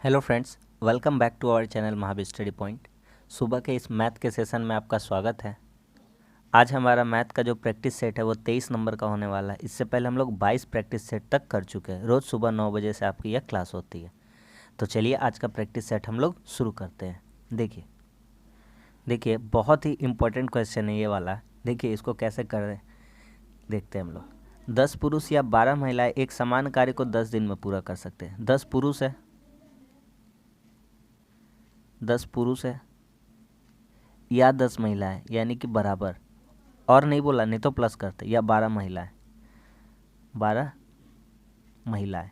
Hello friends, welcome back to our channel Mahavir study point. सुबह के इस मैथ के सेशन में आपका स्वागत है। आज हमारा मैथ का जो प्रैक्टिस सेट है वो 23 नंबर का होने वाला है। इससे पहले हम लोग 22 प्रैक्टिस सेट तक कर चुके हैं। रोज़ सुबह 9 बजे से आपकी यह क्लास होती है। तो चलिए आज का प्रैक्टिस सेट हम लोग शुरू करते हैं। देखिए बहुत ही इम्पोर्टेंट क्वेश्चन है ये वाला। देखिए इसको कैसे कर रहे हैं देखते हैं हम लोग। 10 पुरुष या 12 महिलाएं एक समान कार्य को 10 दिन में पूरा कर सकते हैं। 10 पुरुष है, 10 पुरुष है या 10 महिलाएं, यानी कि बराबर। और नहीं बोला नहीं तो प्लस करते, या 12 महिलाएं, 12 महिलाएं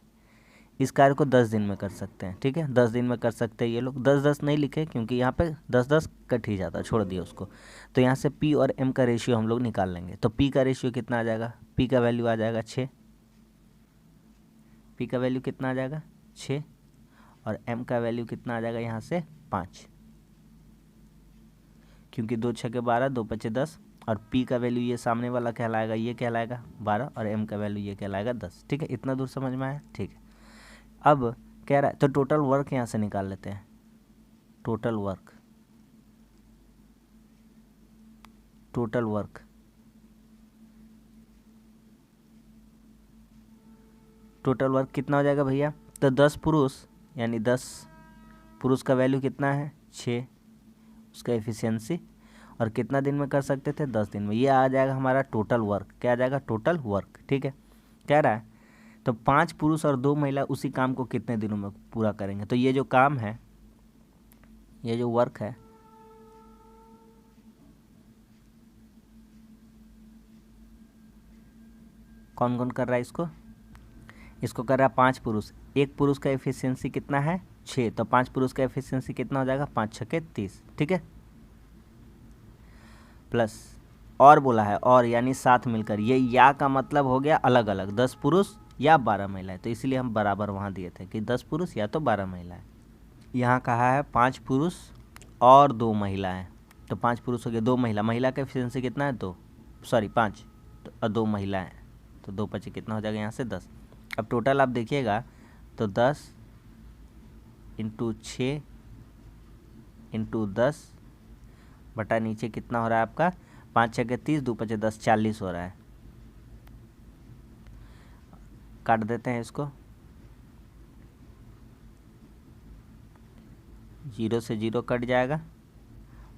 इस कार्य को 10 दिन में कर सकते हैं। ठीक है, 10 दिन में कर सकते हैं। ये लोग 10-10 नहीं लिखे क्योंकि यहाँ पे 10-10 कट ही जाता, छोड़ दिया उसको। तो यहाँ से पी और एम का रेशियो हम लोग निकाल लेंगे। तो पी का रेशियो कितना आ जाएगा? पी का वैल्यू आ जाएगा 6। पी का वैल्यू कितना आ जाएगा? 6। और एम का वैल्यू कितना आ जाएगा यहाँ से? 5, क्योंकि 2 6 12, 2 5 10। और p का वैल्यू ये सामने वाला कहलाएगा, ये कहलाएगा 12, और m का वैल्यू ये कहलाएगा 10। ठीक है, इतना दूर समझ में आया? ठीक है, अब कह रहा है तो टोटल वर्क यहाँ से निकाल लेते हैं। Total work, total work total work कितना हो जाएगा भैया? तो 10 पुरुष, यानी 10 पुरुष का वैल्यू कितना है? 6, उसका एफिशिएंसी। और कितना दिन में कर सकते थे? 10 दिन में। ये आ जाएगा हमारा टोटल वर्क। क्या आ जाएगा? Total work. ठीक है, कह रहा है तो 5 पुरुष और 2 महिला उसी काम को कितने दिनों में पूरा करेंगे? तो ये जो काम है, ये जो वर्क है, कौन कौन कर रहा है इसको? इसको कर रहा है 5 पुरुष। एक पुरुष का एफिशिएंसी कितना है? 6। तो 5 पुरुष का एफिशिएंसी कितना हो जाएगा? 5 6 30। ठीक है, प्लस और बोला है और, यानी साथ मिलकर। ये या का मतलब हो गया अलग अलग, 10 पुरुष या 12 महिलाएं। तो इसलिए हम बराबर वहाँ दिए थे कि 10 पुरुष या तो 12 महिलाएं। यहाँ कहा है 5 पुरुष और 2 महिलाएं। तो 5 पुरुष हो गए, 2 महिला। महिला का एफिशिएंसी कितना है? 2, सॉरी 5, और 2 महिलाएं। तो 2 5 कितना हो जाएगा यहाँ से? 10। अब टोटल आप देखिएगा तो 10 इंटू 6 इंटू 10 बटा नीचे कितना हो रहा है आपका? 5 6 30, 2 5 10, 40 हो रहा है। काट देते हैं इसको, 0 से 0 कट जाएगा,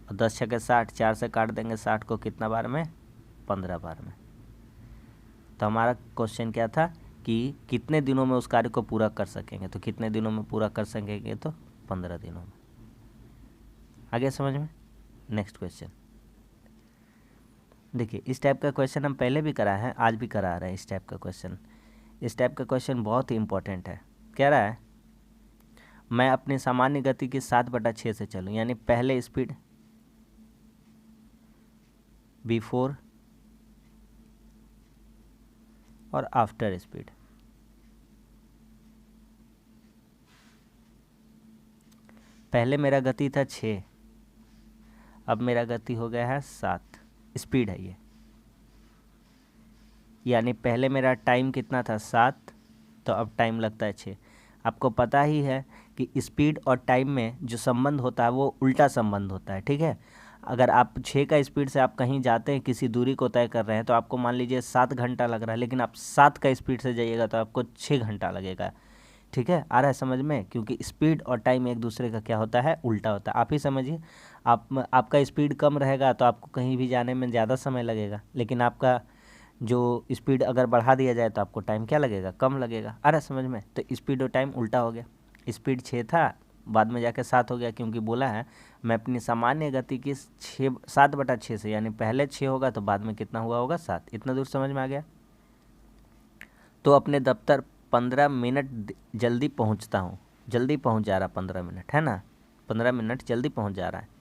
और 10 6 60, 4 से काट देंगे 60 को कितना बार में? 15 बार में। तो हमारा क्वेश्चन क्या था कि कितने दिनों में उस कार्य को पूरा कर सकेंगे? तो कितने दिनों में पूरा कर सकेंगे? तो 15 दिनों में। आगे समझ में? नेक्स्ट क्वेश्चन देखिए, इस टाइप का क्वेश्चन हम पहले भी करा है, आज भी करा रहे हैं इस टाइप का क्वेश्चन। इस टाइप का क्वेश्चन बहुत ही इंपॉर्टेंट है। कह रहा है मैं अपनी सामान्य गति की 7/6 से चलूँ, यानी पहले स्पीड, बिफोर और आफ्टर स्पीड। पहले मेरा गति था 6, अब मेरा गति हो गया है 7। स्पीड है ये, यानी पहले मेरा टाइम कितना था? 7, तो अब टाइम लगता है 6। आपको पता ही है कि स्पीड और टाइम में जो संबंध होता है वो उल्टा संबंध होता है। ठीक है, अगर आप 6 का स्पीड से आप कहीं जाते हैं, किसी दूरी को तय कर रहे हैं, तो आपको मान लीजिए 7 घंटा लग रहा है, लेकिन आप 7 का स्पीड से जाइएगा तो आपको 6 घंटा लगेगा। ठीक है, आ रहा है समझ में? क्योंकि स्पीड और टाइम एक दूसरे का क्या होता है? उल्टा होता है। आप ही समझिए, आपका स्पीड कम रहेगा तो आपको कहीं भी जाने में ज़्यादा समय लगेगा, लेकिन आपका जो स्पीड अगर बढ़ा दिया जाए तो आपको टाइम क्या लगेगा? कम लगेगा। आ रहा है समझ में? तो स्पीड और टाइम उल्टा हो गया। स्पीड 6 था, बाद में जाके 7 हो गया, क्योंकि बोला है मैं अपनी सामान्य गति की 7/6 से, यानी पहले 6 होगा तो बाद में कितना हुआ होगा? 7। इतना दूर समझ में आ गया? तो अपने दफ्तर 15 मिनट जल्दी पहुंचता हूं। जल्दी पहुंच जा रहा, 15 मिनट है ना, 15 मिनट जल्दी पहुंच जा रहा है।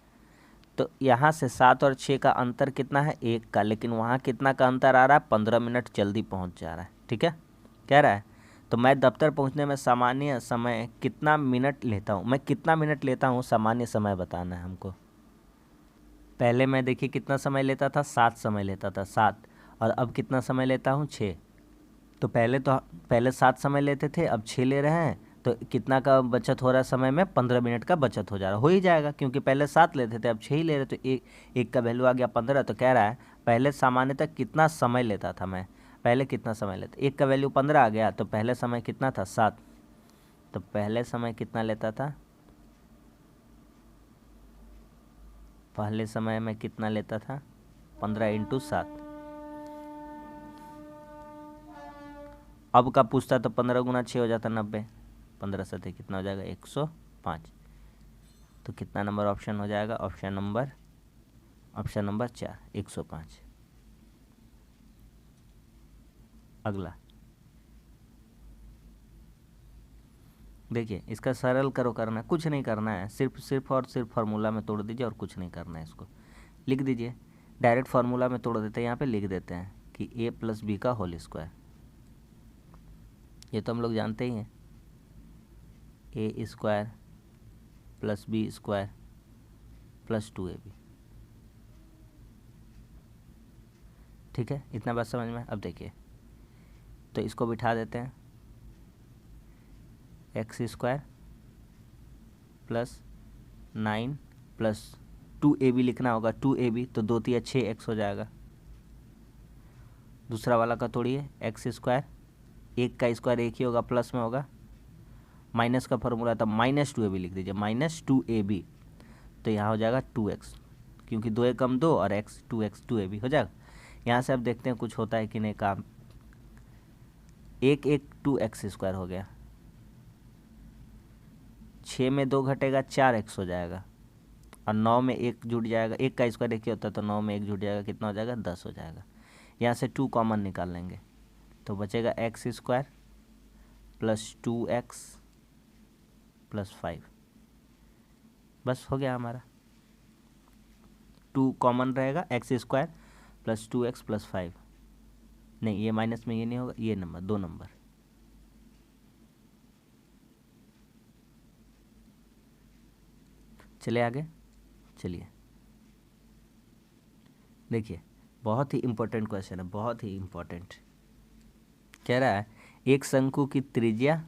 तो यहाँ से 7 और 6 का अंतर कितना है? 1 का, लेकिन वहाँ कितना का अंतर आ रहा है? 15 मिनट जल्दी पहुँच जा रहा है। ठीक है, कह रहा है तो मैं दफ्तर पहुँचने में सामान्य समय कितना मिनट लेता हूँ? मैं कितना मिनट लेता हूँ सामान्य समय बताना है हमको। पहले मैं देखिए कितना समय लेता था? 7 समय लेता था, 7। और अब कितना समय लेता हूँ? 6। तो पहले 7 समय लेते थे, अब 6 ले रहे हैं, तो कितना का बचत हो रहा है समय में? 15 मिनट का बचत हो जा रहा, हो ही जाएगा, क्योंकि पहले 7 लेते थे अब 6 ही ले रहे, तो एक का वैल्यू आ गया 15। तो कह रहा है पहले सामान्यतः कितना समय लेता था मैं, पहले कितना समय लेता, एक का वैल्यू 15 आ गया, तो पहले समय कितना था? 7। तो पहले समय कितना लेता था? पहले समय में कितना लेता था? 15 × 7। अब का पूछता तो 15 × 6 हो जाता 90। 15 से कितना हो जाएगा? 105। तो कितना नंबर ऑप्शन हो जाएगा? Option number 4, 105। अगला देखिए, इसका सरल करना है, कुछ नहीं करना है, सिर्फ और सिर्फ फार्मूला में तोड़ दीजिए और कुछ नहीं करना है। इसको लिख दीजिए, डायरेक्ट फार्मूला में तोड़ देते हैं, यहाँ पे लिख देते हैं कि a + b का होल स्क्वायर, ये तो हम लोग जानते ही हैं, a² + b² + 2ab। ठीक है, इतना बात समझ में? अब देखिए, तो इसको बिठा देते हैं, x² + 9 + 2ab लिखना होगा, 2ab, तो 2 × 6 x हो जाएगा। दूसरा वाला का तोड़िए, x², एक का स्क्वायर एक ही होगा, प्लस में होगा, माइनस का फॉर्मूला था, -2ab लिख दीजिए, -2ab, तो यहाँ हो जाएगा 2x, क्योंकि 2 × 2 और x, 2x 2ab हो जाएगा। यहाँ से अब देखते हैं कुछ होता है कि नहीं काम। 2x² हो गया, 6 में 2 घटेगा, 4x हो जाएगा, और 9 में 1 जुड़ जाएगा, एक का स्क्वायर एक ही होता है, तो 9 में 1 जुड़ जाएगा, कितना हो जाएगा? 10 हो जाएगा। यहाँ से 2 कॉमन निकाल लेंगे, तो बचेगा x² + 2x + 5। बस हो गया हमारा, 2 कॉमन रहेगा, x² + 2x + 5। नहीं, ये माइनस में ये नहीं होगा, ये नंबर 2 नंबर। चले आगे, चलिए देखिए, बहुत ही इम्पोर्टेंट क्वेश्चन है, बहुत ही इम्पोर्टेंट। कह रहा है एक शंकु की त्रिज्या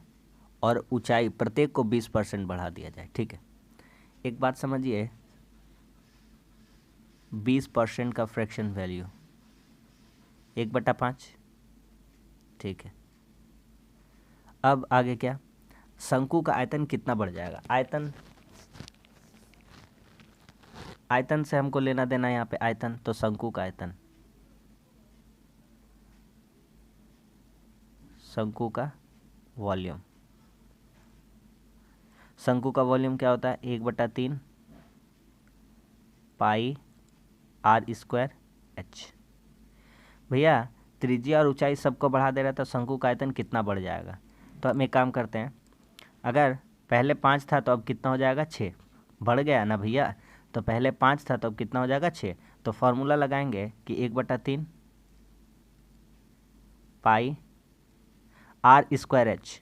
और ऊंचाई प्रत्येक को 20% बढ़ा दिया जाए। ठीक है, एक बात समझिए, 20% का फ्रैक्शन वैल्यू 1/5। ठीक है, अब आगे क्या? शंकु का आयतन कितना बढ़ जाएगा? आयतन से हमको लेना देना यहाँ पे आयतन, तो शंकु का आयतन, शंकु का वॉल्यूम, शंकु का वॉल्यूम क्या होता है? 1/3 πr² h। भैया त्रिज्या और ऊंचाई सबको बढ़ा दे रहा था, शंकु का आयतन कितना बढ़ जाएगा? तो हम एक काम करते हैं, अगर पहले 5 था तो अब कितना हो जाएगा? 6 बढ़ गया ना भैया, तो पहले 5 था तो अब कितना हो जाएगा? 6। तो फॉर्मूला लगाएंगे कि 1/3 πr² h,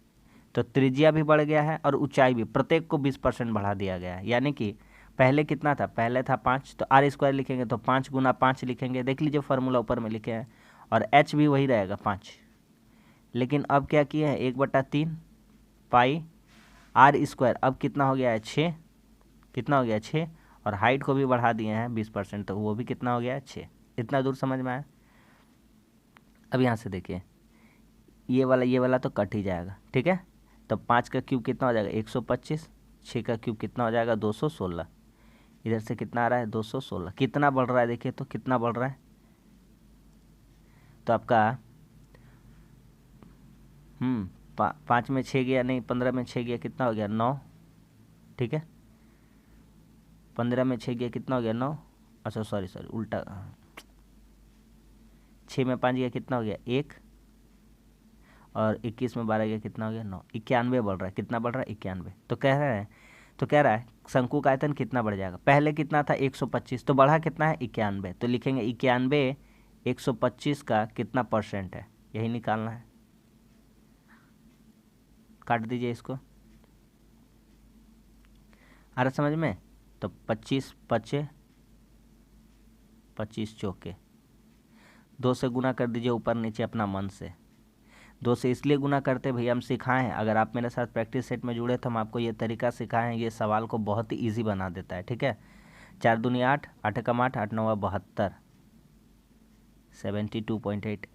तो त्रिज्या भी बढ़ गया है और ऊंचाई भी, प्रत्येक को 20% बढ़ा दिया गया है। यानी कि पहले कितना था? पहले था 5, तो r² लिखेंगे तो 5 × 5 लिखेंगे, देख लीजिए फार्मूला ऊपर में लिखे हैं, और h भी वही रहेगा 5। लेकिन अब क्या किया है? 1/3 πr², अब कितना हो गया है? 6। कितना हो गया? 6, और हाइट को भी बढ़ा दिए हैं 20%, तो वो भी कितना हो गया? 6। इतना दूर समझ में आया? अब यहाँ से देखिए, ये वाला तो कट ही जाएगा। ठीक है, तो 5 का क्यूब कितना हो जाएगा? 125। 6 का क्यूब कितना हो जाएगा? 216। इधर से कितना आ रहा है? 216। कितना बढ़ रहा है देखिए, तो कितना बढ़ रहा है? तो आपका 5 में 6 गया, नहीं 15 में 6 गया, कितना हो गया? 9। ठीक है, 15 में 6 गया, कितना हो गया? 9। अच्छा सॉरी उल्टा, 6 में 5 गया, कितना हो गया? 1, और 21 में 12 गया, कितना हो गया? 9। 91 बढ़ रहा है, कितना बढ़ रहा है? 91। तो कह रहा है शंकु का आयतन कितना बढ़ जाएगा? पहले कितना था? 125, तो बढ़ा कितना है? 91। तो लिखेंगे 91 125 का कितना % है, यही निकालना है। काट दीजिए इसको, आ रहा समझ में? तो 25 × 25 चौके, 2 से गुना कर दीजिए ऊपर नीचे अपना मन से। 2 से इसलिए गुना करते भैया हम सिखाए हैं, अगर आप मेरे साथ प्रैक्टिस सेट में जुड़े तो हम आपको ये तरीका सिखाए हैं, ये सवाल को बहुत ही ईजी बना देता है। ठीक है, 4 दूनी 8, 8 कम 8, 8 9 72, 72.8,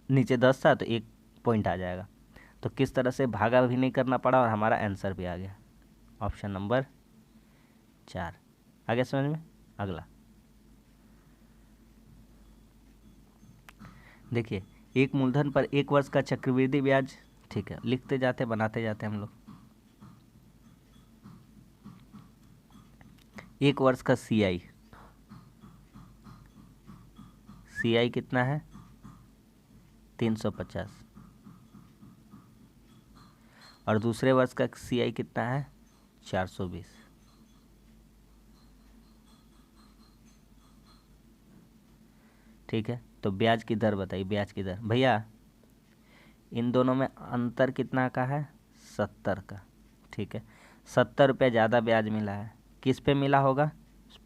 नीचे 10 था तो 1 पॉइंट आ जाएगा। तो किस तरह से भागा भी नहीं करना पड़ा और हमारा आंसर भी आ गया। ऑप्शन नंबर 4 आगे समझ में। अगला देखिए, एक मूलधन पर 1 वर्ष का चक्रवृद्धि ब्याज, ठीक है, लिखते जाते बनाते जाते हम लोग। 1 वर्ष का CI कितना है 350, और दूसरे वर्ष का CI कितना है 420। ठीक है, तो ब्याज की दर बताइए, ब्याज की दर भैया इन दोनों में अंतर कितना का है 70 का। ठीक है, 70 रुपये ज़्यादा ब्याज मिला है, किस पे मिला होगा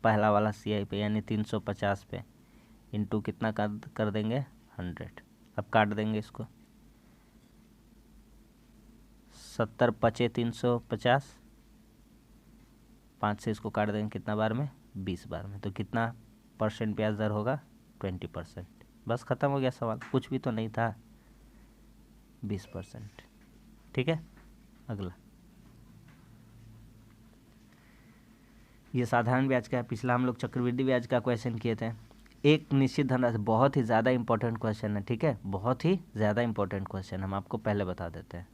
पहला वाला CI पे, यानी 350 पे, इंटू कितना कर देंगे 100। अब काट देंगे इसको, 70 पचे 350, 5 से इसको काट देंगे कितना बार में 20 बार में, तो कितना परसेंट ब्याज दर होगा 20%। बस ख़त्म हो गया सवाल, कुछ भी तो नहीं था, 20%। ठीक है, अगला ये साधारण ब्याज का है, पिछला हम लोग चक्रवृद्धि ब्याज का क्वेश्चन किए थे। एक निश्चित धनराशि, बहुत ही ज़्यादा इंपॉर्टेंट क्वेश्चन है। ठीक है, बहुत ही ज़्यादा इंपॉर्टेंट क्वेश्चन, हम आपको पहले बता देते हैं।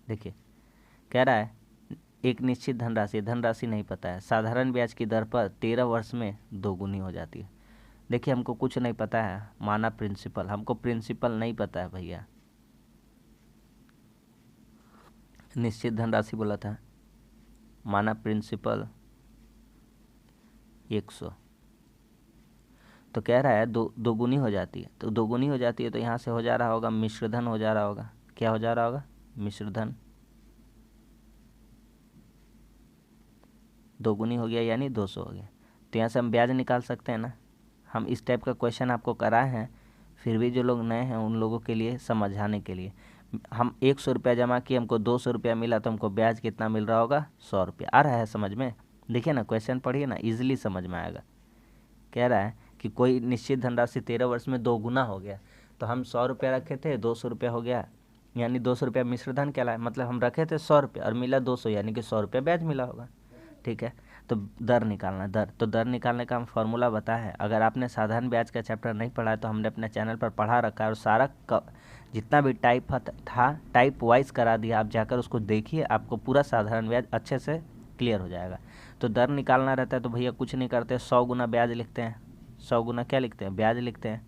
देखिए कह रहा है एक निश्चित धनराशि, धनराशि नहीं पता है, साधारण ब्याज की दर पर 13 वर्ष में दोगुनी हो जाती है। देखिए हमको कुछ नहीं पता है, माना प्रिंसिपल, हमको प्रिंसिपल नहीं पता है भैया। निश्चित धनराशि बोला था, माना प्रिंसिपल 100, तो कह रहा है दोगुनी हो जाती है, तो दोगुनी हो जाती है तो यहाँ से हो जा रहा होगा मिश्रधन, हो जा रहा होगा, क्या हो जा रहा होगा मिश्रधन, दोगुनी हो गया यानी 200 हो गया। तो यहाँ से हम ब्याज निकाल सकते हैं ना। हम इस टाइप का क्वेश्चन आपको कराए हैं, फिर भी जो लोग नए हैं उन लोगों के लिए समझाने के लिए। हम 100 रुपया जमा किए, हमको 200 रुपया मिला, तो हमको ब्याज कितना मिल रहा होगा 100 रुपया। आ रहा है समझ में, देखिए ना क्वेश्चन पढ़िए ना, ईजिली समझ में आएगा। कह रहा है कि कोई निश्चित धनराशि 13 वर्ष में दोगुना हो गया, तो हम 100 रुपया रखे थे 200 रुपया हो गया, यानी 200 रुपया मिश्रधन कहलाए, मतलब हम रखे थे 100 रुपया और मिला 200, यानी कि 100 रुपया ब्याज मिला होगा। ठीक है, तो दर निकालना, दर, तो दर निकालने का हम फॉर्मूला बताया है। अगर आपने साधारण ब्याज का चैप्टर नहीं पढ़ा है तो हमने अपने चैनल पर पढ़ा रखा है, और सारा जितना भी टाइप था टाइप वाइज करा दिया, आप जाकर उसको देखिए, आपको पूरा साधारण ब्याज अच्छे से क्लियर हो जाएगा। तो दर निकालना रहता है तो भैया कुछ नहीं करते, 100 गुना ब्याज लिखते हैं, 100 गुना क्या लिखते हैं ब्याज लिखते हैं,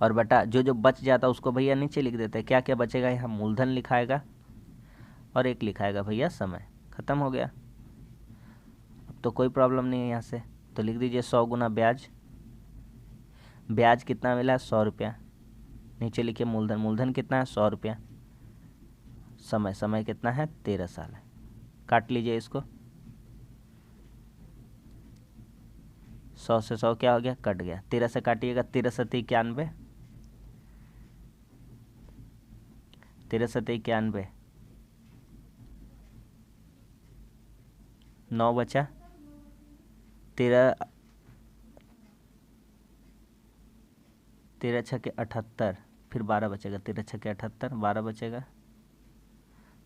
और बटा जो बच जाता है उसको भैया नीचे लिख देते हैं। क्या क्या बचेगा, यहाँ मूलधन लिखाएगा और एक लिखाएगा भैया समय, ख़त्म हो गया। अब तो कोई प्रॉब्लम नहीं है यहाँ से, तो लिख दीजिए 100 गुना ब्याज, ब्याज कितना मिला है 100 रुपया, नीचे लिखिए मूलधन, मूलधन कितना है 100 रुपया, समय, समय कितना है 13 साल है, काट लीजिए इसको, 100 से 100 क्या हो गया कट गया, 13 से काटिएगा 13 सत्ती 91, 13 सत्ती 91, 9 बचा, 13 छके 78, फिर 12 बचेगा, 13 छके 78, 12 बचेगा,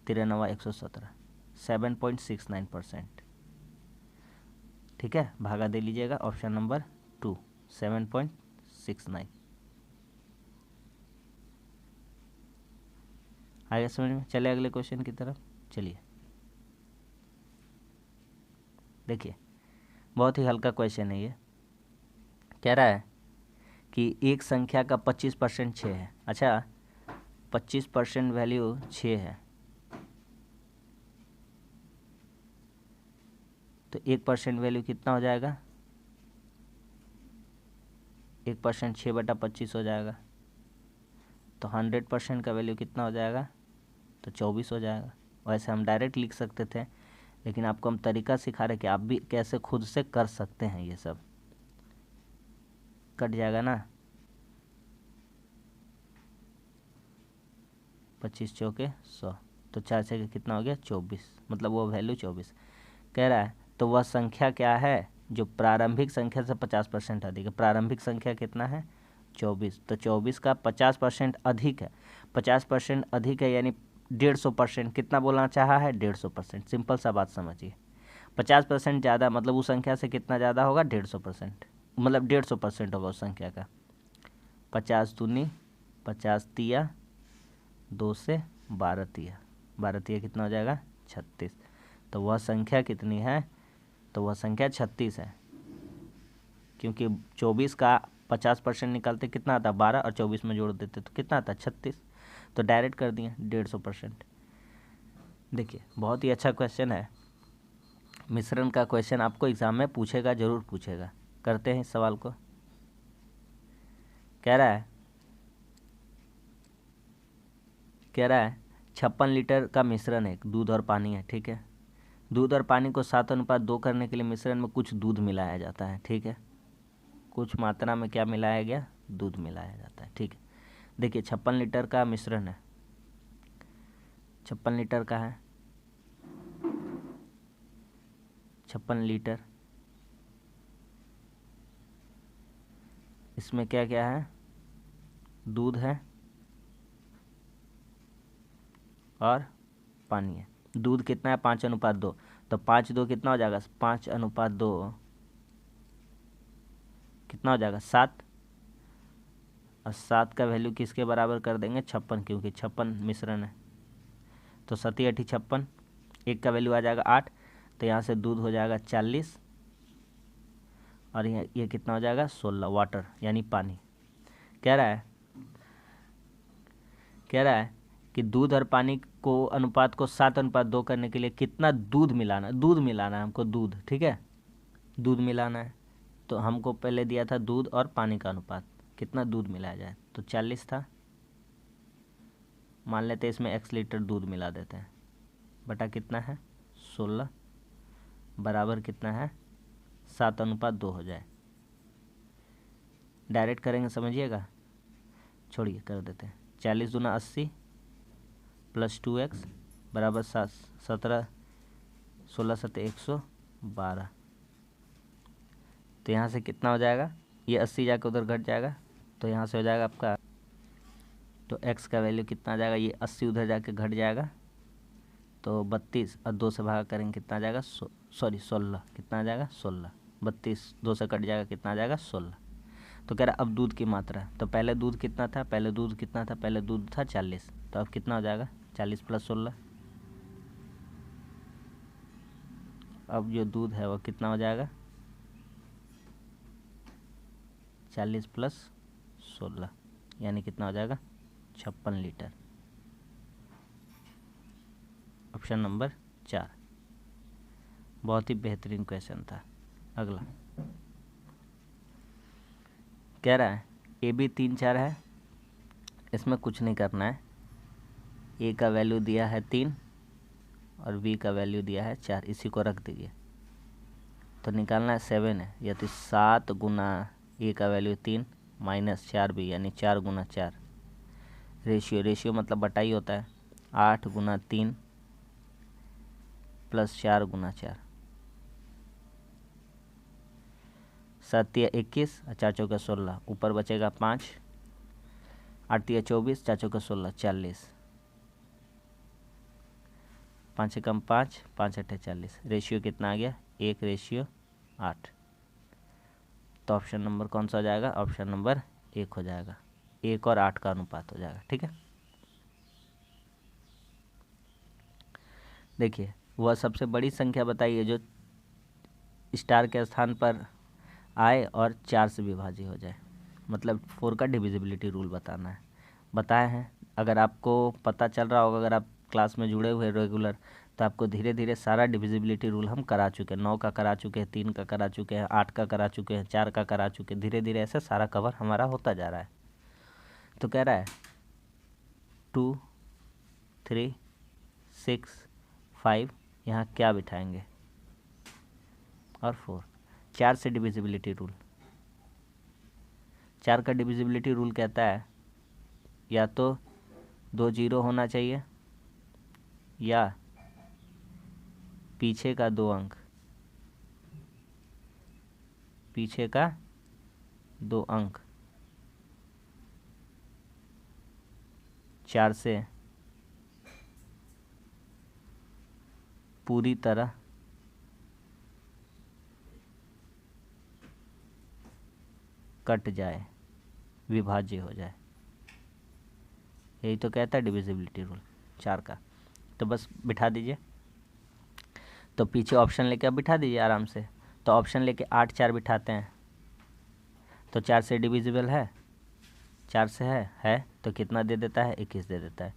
13 नवा 117, 7.69%। ठीक है, भागा दे लीजिएगा, ऑप्शन नंबर 2 7.69। आगे समझ में, चले अगले क्वेश्चन की तरफ चलिए। देखिए बहुत ही हल्का क्वेश्चन है ये, कह रहा है कि एक संख्या का 25% 6 है। अच्छा, 25% वैल्यू 6 है, तो 1% वैल्यू कितना हो जाएगा, 1% 6/25 हो जाएगा, तो 100% का वैल्यू कितना हो जाएगा, तो 24 हो जाएगा। वैसे हम डायरेक्ट लिख सकते थे, लेकिन आपको हम तरीका सिखा रहे कि आप भी कैसे खुद से कर सकते हैं। ये सब कट जाएगा ना, 25 चौके 100, तो 4 छः कितना हो गया 24, मतलब वो वैल्यू 24 कह रहा है। तो वह संख्या क्या है जो प्रारंभिक संख्या से 50% अधिक है। प्रारंभिक संख्या कितना है 24, तो 24 का 50% अधिक है, 50% अधिक है यानी 150%। कितना बोलना चाहा है 150%। सिंपल सा बात समझिए, 50% ज़्यादा मतलब उस संख्या से कितना ज़्यादा होगा 150%, मतलब 150% होगा उस संख्या का। 50 दूनी 50 तिया 2 से 12 तिया, 12 तिया कितना हो जाएगा 36। तो वह संख्या कितनी है, तो वह संख्या 36 है, क्योंकि 24 का 50% निकालते कितना आता 12 और 24 में जोड़ देते तो कितना आता 36, तो डायरेक्ट कर दिए 150%। देखिए बहुत ही अच्छा क्वेश्चन है, मिश्रण का क्वेश्चन आपको एग्ज़ाम में पूछेगा, ज़रूर पूछेगा। करते हैं इस सवाल को। कह रहा है 56 लीटर का मिश्रण है, दूध और पानी है, ठीक है। दूध और पानी को 7:2 करने के लिए मिश्रण में कुछ दूध मिलाया जाता है, ठीक है। कुछ मात्रा में क्या मिलाया गया, दूध मिलाया जाता है, ठीक है। देखिए 56 लीटर का मिश्रण है, 56 लीटर का है, 56 लीटर। इसमें क्या क्या है, दूध है और पानी है। दूध कितना है 5:2, तो 5:2 कितना हो जाएगा 5:2 कितना हो जाएगा 7, और 7 का वैल्यू किसके बराबर कर देंगे 56, क्योंकि 56 मिश्रण है। तो 7 8 56, 1 का वैल्यू आ जाएगा 8, तो यहाँ से दूध हो जाएगा 40 और ये कितना हो जाएगा 16 वाटर यानी पानी। कह रहा है कि दूध और पानी को अनुपात को 7:2 करने के लिए कितना दूध मिलाना है हमको, दूध, ठीक है, दूध मिलाना है। तो हमको पहले दिया था दूध और पानी का अनुपात, कितना दूध मिलाया जाए, तो 40 था, मान लेते हैं इसमें x लीटर दूध मिला देते हैं, बटा कितना है 16 बराबर कितना है 7:2 हो जाए। डायरेक्ट करेंगे समझिएगा, छोड़िए कर देते हैं। 40 दूना 80 प्लस 2x बराबर 17, 16 7 112। तो यहाँ से कितना हो जाएगा, ये 80 जाकर उधर घट जाएगा, तो यहाँ से हो जाएगा आपका, तो x का वैल्यू कितना आ जाएगा, ये 80 उधर जाके घट जाएगा, तो 32 और 2 से भागा करेंगे कितना आ जाएगा 16, कितना आ जाएगा 16, 32 2 से कट जाएगा कितना आ जाएगा 16। तो कह रहा अब दूध की मात्रा, तो पहले दूध कितना था, पहले दूध था 40, तो अब कितना हो जाएगा 40 प्लस 16, अब जो दूध है वो कितना हो जाएगा 40 प्लस 16 यानी कितना हो जाएगा 56 लीटर। ऑप्शन नंबर 4, बहुत ही बेहतरीन क्वेश्चन था। अगला कह रहा है AB 3 4 है, इसमें कुछ नहीं करना है। A का वैल्यू दिया है 3 और B का वैल्यू दिया है 4, इसी को रख दीजिए। तो निकालना है 7 है, या तो 7 गुना A का वैल्यू 3 माइनस 4B यानी 4 गुना 4, रेशियो मतलब बटाई होता है, 8 गुना 3 प्लस 4 गुना 4, 7 या 21 और 4 चौका 16, ऊपर बचेगा 5, 8 या 24, 4 चौका 16 40, 5 कम 5, 5 8 40, रेशियो कितना आ गया 1:8। तो ऑप्शन नंबर कौन सा हो जाएगा, ऑप्शन नंबर 1 हो जाएगा, 1 और 8 का अनुपात हो जाएगा, ठीक है। देखिए वह सबसे बड़ी संख्या बताइए जो स्टार के स्थान पर आए और 4 से विभाज्य हो जाए, मतलब 4 का डिविजिबिलिटी रूल बताना है। बताए हैं, अगर आपको पता चल रहा होगा, अगर आप क्लास में जुड़े हुए रेगुलर, तो आपको धीरे धीरे सारा डिविजिबिलिटी रूल हम करा चुके हैं, 9 का करा चुके हैं, 3 का करा चुके हैं, 8 का करा चुके हैं, 4 का करा चुके हैं, धीरे धीरे ऐसे सारा कवर हमारा होता जा रहा है। तो कह रहा है 2 3 6 5, यहाँ क्या बिठाएंगे और 4, 4 से डिविजिबिलिटी रूल, 4 का डिविजिबिलिटी रूल कहता है या तो 2 जीरो होना चाहिए या पीछे का 2 अंक, पीछे का 2 अंक 4 से पूरी तरह कट जाए, विभाज्य हो जाए। यही तो कहता है डिविजिबिलिटी रूल 4 का। तो बस बिठा दीजिए, तो पीछे ऑप्शन लेके अब बिठा दीजिए आराम से। तो ऑप्शन लेके 8 4 बिठाते हैं, तो 4 से डिविजिबल है, 4 से है तो कितना दे देता है, 21 दे देता है।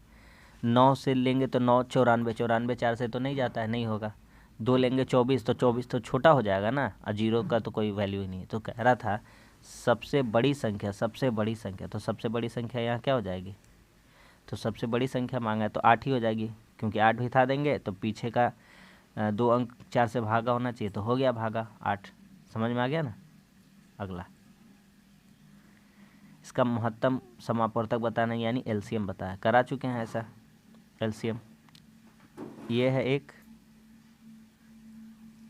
9 से लेंगे तो 9 94, 94 4 से तो नहीं जाता है, नहीं होगा। 2 लेंगे 24, तो 24 तो छोटा हो जाएगा ना, और जीरो का तो कोई वैल्यू ही नहीं है। तो कह रहा था सबसे बड़ी संख्या, सबसे बड़ी संख्या, तो सबसे बड़ी संख्या यहाँ क्या हो जाएगी, तो सबसे बड़ी संख्या मांगा है तो 8 ही हो जाएगी, क्योंकि 8 बिठा देंगे तो पीछे का 2 अंक 4 से भागा होना चाहिए, तो हो गया भागा 8। समझ में आ गया ना। अगला, इसका महत्तम समापवर्तक बताना यानी एलसीएम बताया, करा चुके हैं ऐसा एलसीएम। ये है एक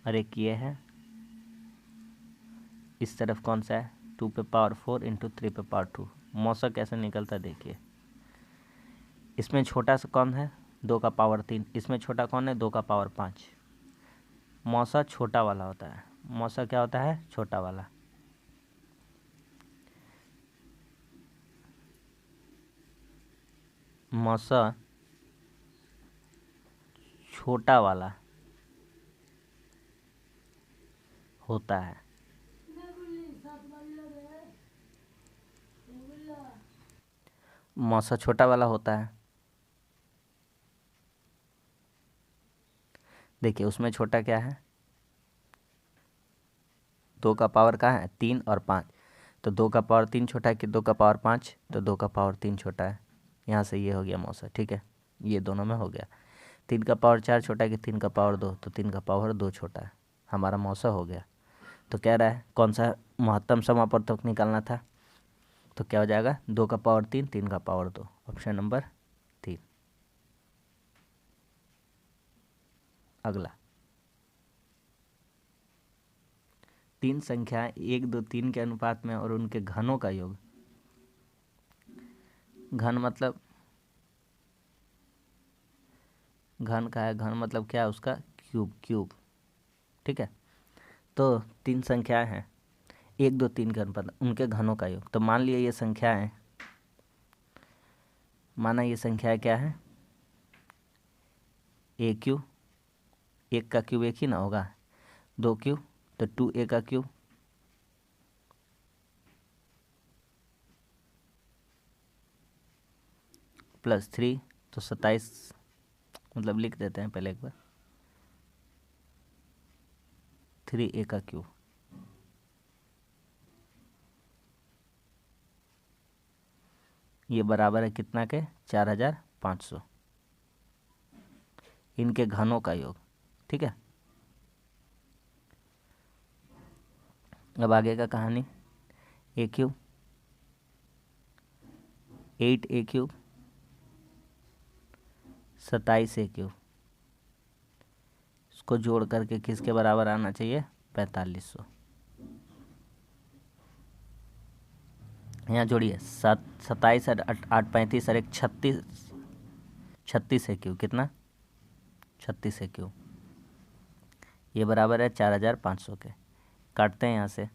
और एक ये है, इस तरफ कौन सा है, 2 पे पावर 4 इंटू 3 पे पावर 2। मौसा कैसे निकलता देखिए, इसमें छोटा सा कौन है, 2 का पावर 3, इसमें छोटा कौन है, 2 का पावर 5। मौसा छोटा वाला होता है, मौसा क्या होता है, छोटा वाला। मौसा छोटा वाला होता है। मौसा छोटा वाला होता है। देखिए उसमें छोटा क्या है, 2 का पावर कहाँ है, 3 और 5, तो 2 का पावर 3 छोटा है कि 2 का पावर 5, तो 2 का पावर 3 छोटा है। यहाँ से ये हो गया मौसा, ठीक है, ये दोनों में हो गया। 3 का पावर 4 छोटा है कि 3 का पावर 2, तो 3 का पावर 2 छोटा है, हमारा मौसा हो गया। तो कह रहा है कौन सा महत्तम समापवर्तक निकालना था, तो क्या हो जाएगा, 2 का पावर 3, 3 का पावर 2, ऑप्शन नंबर 3। अगला, 3 संख्याएं 1 2 3 के अनुपात में और उनके घनों का योग। घन मतलब, घन का है, घन मतलब क्या है उसका, क्यूब, क्यूब, ठीक है। तो 3 संख्याएं हैं 1 2 3 के अनुपात, उनके घनों का योग। तो मान लिया ये संख्याएं, माना ये संख्याएं क्या है, ए क्यूब, 1 का क्यूब 1 ही ना होगा, 2 क्यूब तो 2a का क्यूब, प्लस 3 तो 27, मतलब लिख देते हैं पहले एक बार, 3a का क्यूब। ये बराबर है कितना के, 4500, इनके घनों का योग, ठीक है। अब आगे का कहानी, ए cube 8a cube 27a cube, इसको जोड़ करके किसके बराबर आना चाहिए, 4500। यहाँ जोड़िए 27 और 8 35 और 1 36, 36 क्यूब कितना, 36 क्यूब, ये बराबर है 4500 के। काटते हैं यहाँ से,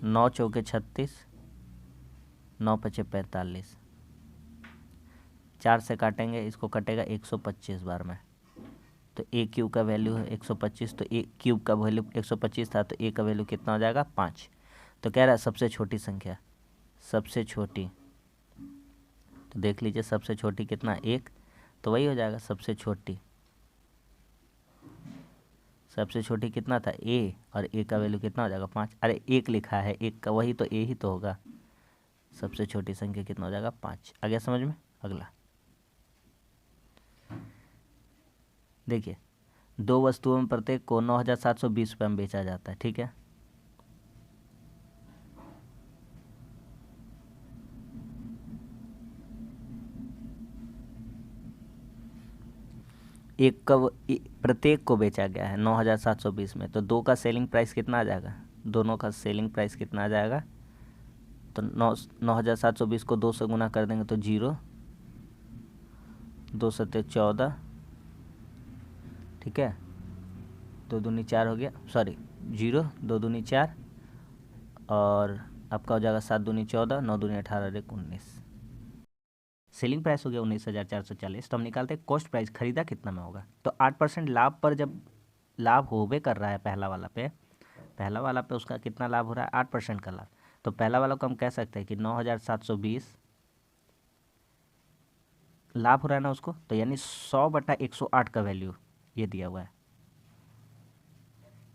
9 चौके 36, 9 पचे 45, 4 से काटेंगे, इसको कटेगा 125 बार में, तो ए क्यूब का वैल्यू है 125, तो ए क्यूब का वैल्यू 125 था, तो ए का वैल्यू कितना हो जाएगा, 5। तो कह रहा है सबसे छोटी संख्या, सबसे छोटी, तो देख लीजिए सबसे छोटी कितना, 1, तो वही हो जाएगा सबसे छोटी। सबसे छोटी कितना था, ए, और ए का वैल्यू कितना हो जाएगा, 5। अरे 1 लिखा है, 1 का वही तो ए ही तो होगा। सबसे छोटी संख्या कितना हो जाएगा, 5। आ गया समझ में। अगला देखिए, 2 वस्तुओं में प्रत्येक को 9720 रुपये में बेचा जाता है, ठीक है। प्रत्येक को बेचा गया है 9,720 में, तो दो का सेलिंग प्राइस कितना आ जाएगा, दोनों का सेलिंग प्राइस कितना आ जाएगा, तो 9,720 को 2 से गुना कर देंगे तो 0, 2 सत्ते 14, ठीक है, 2 दूनी 4 हो गया, सॉरी 0, 2 दूनी 4, और आपका हो जाएगा 7 दूनी 14, 9 दूनी 18 और 19। सेलिंग प्राइस हो गया 19,440। तो हम निकालते हैं कॉस्ट प्राइस, खरीदा कितना में होगा। तो 8% लाभ पर जब लाभ होबे कर रहा है पहला वाला पे उसका कितना लाभ हो रहा है, 8% का लाभ। तो पहला वाला को हम कह सकते हैं कि 9,720 लाभ हो रहा है ना उसको, तो यानी 100/108 का वैल्यू ये दिया हुआ है,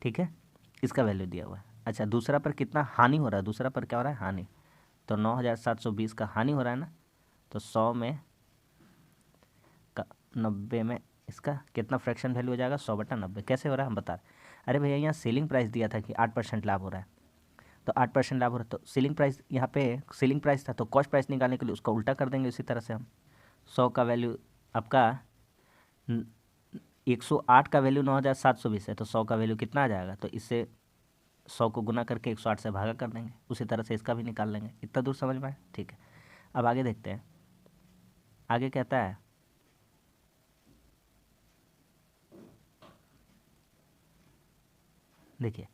ठीक है, इसका वैल्यू दिया हुआ है। अच्छा, दूसरा पर कितना हानि हो रहा है, दूसरा पर क्या हो रहा है, हानि। तो 9,720 का हानि हो रहा है ना, तो 100 में का 90 में इसका कितना फ्रैक्शन वैल्यू हो जाएगा, 100/90। कैसे हो रहा है हम बता रहे। अरे भैया यहाँ सेलिंग प्राइस दिया था कि 8% लाभ हो रहा है, तो 8% लाभ हो रहा है, तो सेलिंग प्राइस यहाँ पे सेलिंग प्राइस था, तो कॉस्ट प्राइस निकालने के लिए उसका उल्टा कर देंगे। इसी तरह से हम 100 का वैल्यू आपका 108 का वैल्यू 9,720 है, तो 100 का वैल्यू कितना आ जाएगा, तो इससे 100 को गुना करके 108 से भागा कर देंगे। उसी तरह से इसका भी निकाल लेंगे। इतना दूर समझ में आया, ठीक है। अब आगे देखते हैं, आगे कहता है देखिए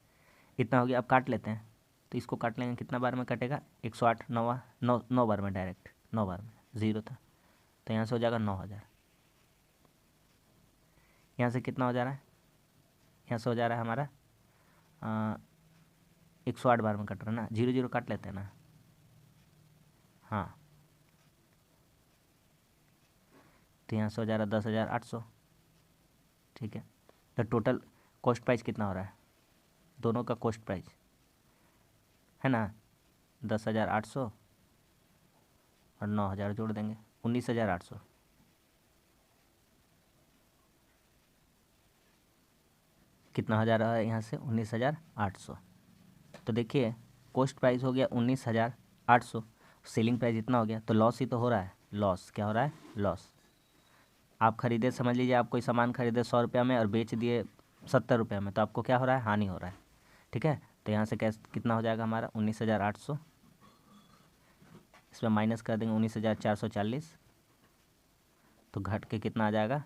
इतना हो गया। अब काट लेते हैं, तो इसको काट लेंगे, कितना बार में कटेगा, 108 9 बार में, डायरेक्ट 9 बार में, 0 था, तो यहाँ से हो जाएगा 9,000। यहाँ से कितना हो जा रहा है, यहाँ से हो जा रहा है हमारा 108 बार में कट रहा है ना, 0 0 काट लेते हैं ना, हाँ, तो यहाँ से हो जा रहा है 10,800, ठीक है। तो टोटल कॉस्ट प्राइस कितना हो रहा है, दोनों का कॉस्ट प्राइस है ना 10,800 और 9,000 जोड़ देंगे, 19,800। कितना हो जा रहा है यहाँ से, 19,800। तो देखिए कॉस्ट प्राइस हो गया 19,800, सेलिंग प्राइस इतना हो गया, तो लॉस ही तो हो रहा है, लॉस क्या हो रहा है, लॉस। आप खरीदे, समझ लीजिए आप कोई सामान खरीदे 100 रुपये में और बेच दिए 70 रुपये में, तो आपको क्या हो रहा है, हानि हो रहा है, ठीक है। तो यहाँ से कैसे कितना हो जाएगा हमारा 19,800, इसमें माइनस कर देंगे 19,440, तो घट के कितना आ जाएगा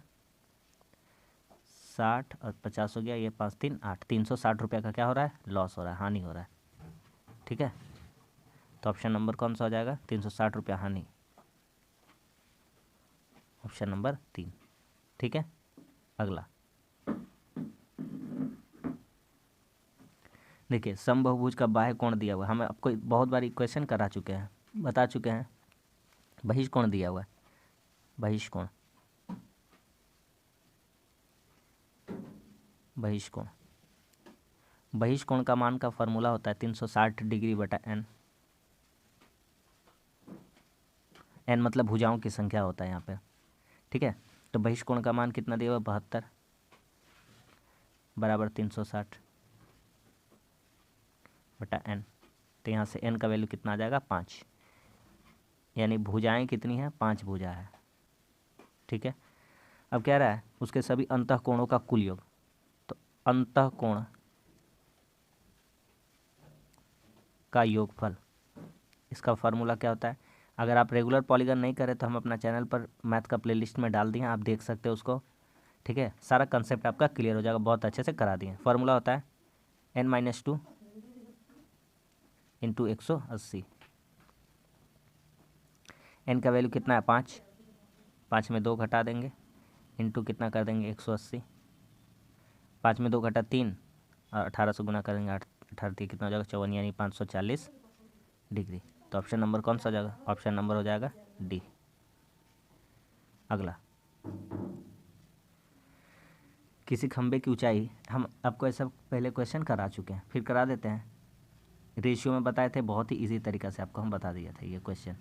60 और 50 हो गया, ये 5 3 8, 360 रुपये का क्या हो रहा है, लॉस हो रहा है, हानि हो रहा है, ठीक है। तो ऑप्शन नंबर कौन सा हो जाएगा, 360 रुपया हानि, ऑप्शन नंबर 3, ठीक है। अगला देखिए, समबाहुभुज का बाह्य कोण दिया हुआ है, हम आपको बहुत बार इक्वेशन करा चुके हैं, बता चुके हैं। बहिष्कोण दिया हुआ है, बहिष्कोण, बहिष्कोण, बहिष्कोण का मान का फॉर्मूला होता है 360 डिग्री बटा n, n मतलब भुजाओं की संख्या होता है यहाँ पे, ठीक है। तो बहिष्कोण का मान कितना दिया हुआ, 72 बराबर 360 बटा n। तो यहाँ से n का वैल्यू कितना आ जाएगा, 5, यानी भुजाएं कितनी हैं, 5 भुजा है, ठीक है। अब कह रहा है उसके सभी अंतःकोणों का कुल योग, तो अंतःकोण का योगफल, इसका फार्मूला क्या होता है। अगर आप रेगुलर पॉलीगन नहीं करें तो हम अपना चैनल पर मैथ का प्लेलिस्ट में डाल दिए, आप देख सकते हो उसको, ठीक है। सारा कंसेप्ट आपका क्लियर हो जाएगा, बहुत अच्छे से करा दिए। फार्मूला होता है n-2 इंटू 180, n का वैल्यू कितना है 5, 5 में 2 घटा देंगे, इंटू कितना कर देंगे 180, 5 में 2 घटा 3 और 18 से गुना करेंगे, 18 कितना हो जाएगा 54, यानी 540 डिग्री। तो ऑप्शन नंबर कौन सा हो जाएगा, ऑप्शन नंबर हो जाएगा डी। अगला, किसी खंबे की ऊंचाई, हम आपको ऐसा पहले क्वेश्चन करा चुके हैं, फिर करा देते हैं। रेशियो में बताए थे, बहुत ही इजी तरीका से आपको हम बता दिया था ये क्वेश्चन।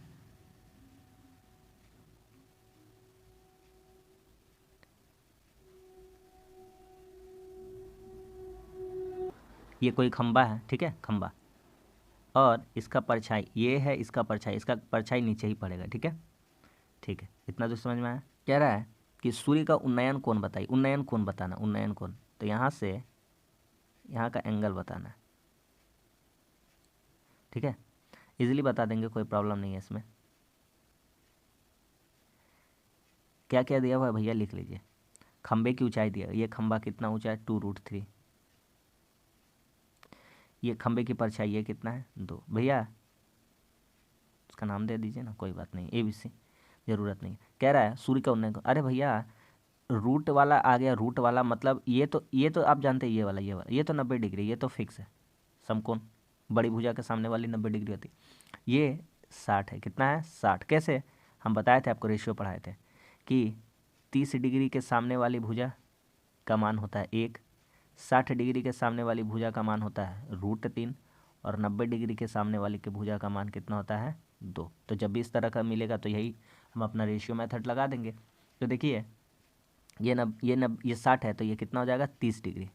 ये कोई खंबा है, ठीक है, खंबा, और इसका परछाई ये है, इसका परछाई नीचे ही पड़ेगा, ठीक है, ठीक है। इतना तो समझ में आया। कह रहा है कि सूर्य का उन्नयन कोण बताइए, उन्नयन कोण बताना, उन्नयन कोण, तो यहाँ से यहाँ का एंगल बताना है, ठीक है, इजीली बता देंगे, कोई प्रॉब्लम नहीं है इसमें। क्या क्या दिया हुआ है भैया लिख लीजिए। खंबे की ऊंचाई दिया, ये खंबा कितना ऊंचा है 2√3। ये खंबे की परछाई ये कितना है 2। भैया उसका नाम दे दीजिए ना, कोई बात नहीं, ABC, ज़रूरत नहीं। कह रहा है सूर्य का उन्नयन, अरे भैया रूट वाला आ गया, रूट वाला मतलब ये तो आप जानते हैं, ये वाला ये तो 90 डिग्री, ये तो फिक्स है। समकोण बड़ी भुजा के सामने वाली 90 डिग्री होती है। ये 60 है, कितना है 60। कैसे, हम बताए थे आपको, रेशियो पढ़ाए थे कि 30 डिग्री के सामने वाली भुजा का मान होता है 1, 60 डिग्री के सामने वाली भुजा का मान होता है √3, और 90 डिग्री के सामने वाली के भुजा का मान कितना होता है 2। तो जब भी इस तरह का मिलेगा तो यही हम अपना रेशियो मेथड लगा देंगे। तो देखिए ये 60 है, तो ये कितना हो जाएगा 30 डिग्री।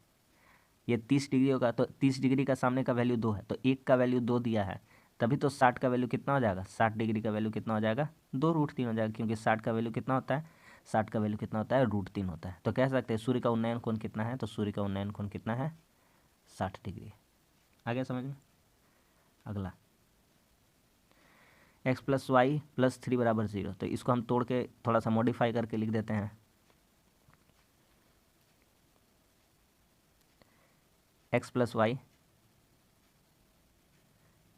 ये 30 डिग्री होगा, तो 30 डिग्री का सामने का वैल्यू 2 है, तो 1 का वैल्यू 2 दिया है, तभी तो 60 का वैल्यू कितना हो जाएगा, 60 डिग्री का वैल्यू कितना हो जाएगा 2√3 हो जाएगा, क्योंकि 60 का वैल्यू कितना होता है, 60 का वैल्यू कितना होता है √3 होता है। तो कह सकते हैं सूर्य का उन्नयन कोण कितना है, तो सूर्य का उन्नयन कोण कितना है 60 डिग्री। आ गया समझ में। अगला x + y + 3 = 0, तो इसको हम तोड़ के थोड़ा सा मॉडिफाई करके लिख देते हैं। x + y,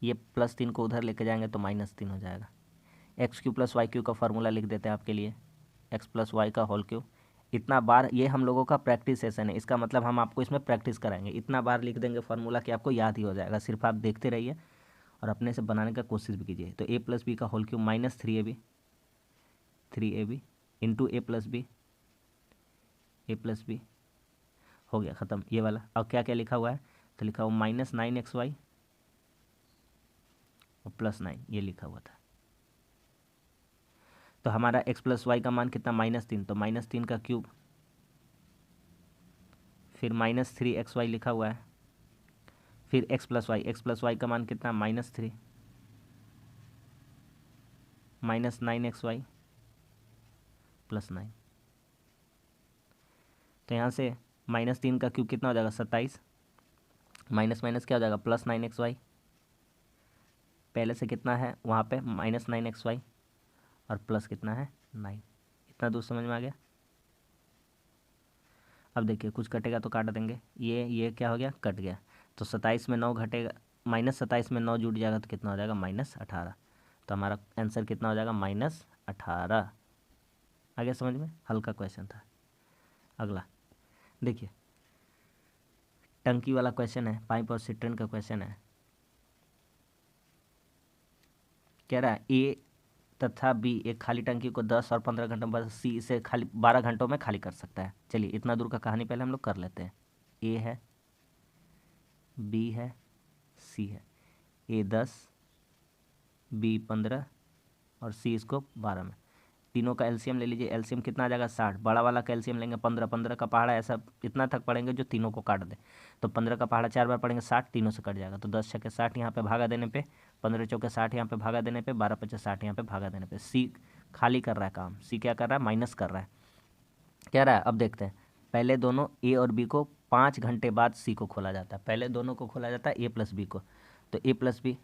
ये +3 को उधर लेके जाएंगे तो -3 हो जाएगा। x³ + y³ का फार्मूला लिख देते हैं आपके लिए, x + y का होल क्यूब। इतना बार, ये हम लोगों का प्रैक्टिस सेशन है, इसका मतलब हम आपको इसमें प्रैक्टिस कराएंगे। इतना बार लिख देंगे फार्मूला कि आपको याद ही हो जाएगा, सिर्फ आप देखते रहिए और अपने से बनाने का कोशिश भी कीजिए। तो a + b का whole cube -3ab, 3ab into a + b, a + b हो गया ख़त्म ये वाला। अब क्या क्या लिखा हुआ है, तो लिखा हुआ -9xy और +9, ये लिखा हुआ था। तो हमारा x + y का मान कितना -3, तो -3 का क्यूब, फिर -3xy लिखा हुआ है, फिर x + y का मान कितना -3, -9xy +9। तो यहाँ से -3 का क्यूब कितना हो जाएगा 27, माइनस माइनस क्या हो जाएगा +9xy, पहले से कितना है वहाँ पे -9xy, और प्लस कितना है 9। इतना दूर समझ में आ गया। अब देखिए कुछ कटेगा तो काट देंगे, ये क्या हो गया कट गया, तो 27 में 9 घटेगा, -27 में 9 जुड़ जाएगा तो कितना हो जाएगा -18। तो हमारा आंसर कितना हो जाएगा -18। आ गया समझ में, हल्का क्वेश्चन था। अगला देखिए टंकी वाला क्वेश्चन है, पाइप और सिस्टर्न का क्वेश्चन है। कह रहा है ए तथा बी एक खाली टंकी को 10 और 15 घंटों में, सी इसे खाली 12 घंटों में खाली कर सकता है। चलिए इतना दूर का कहानी पहले हम लोग कर लेते हैं। ए है, बी है, सी है। ए 10, बी 15 और सी इसको 12 में। तीनों का एलसीएम ले लीजिए, एलसीएम कितना आ जाएगा 60। बड़ा वाला का एलसीएम लेंगे 15, 15 का पहाड़ा ऐसा इतना तक पढ़ेंगे जो तीनों को काट दे। तो 15 का पहाड़ा 4 बार पढ़ेंगे 60, तीनों से कट जाएगा। तो 10 छक्के 60 यहाँ पे भागा देने पे, 15 चौके 60 यहाँ पे भागा देने पे, 12 पचे 60 यहाँ पे भागा देने पे। सी खाली कर रहा है काम, सी क्या कर रहा है माइनस कर रहा है। कह रहा है अब देखते हैं, पहले दोनों ए और बी को 5 घंटे बाद सी को खोला जाता है। पहले दोनों को खोला जाता है ए + बी को, तो ए + बी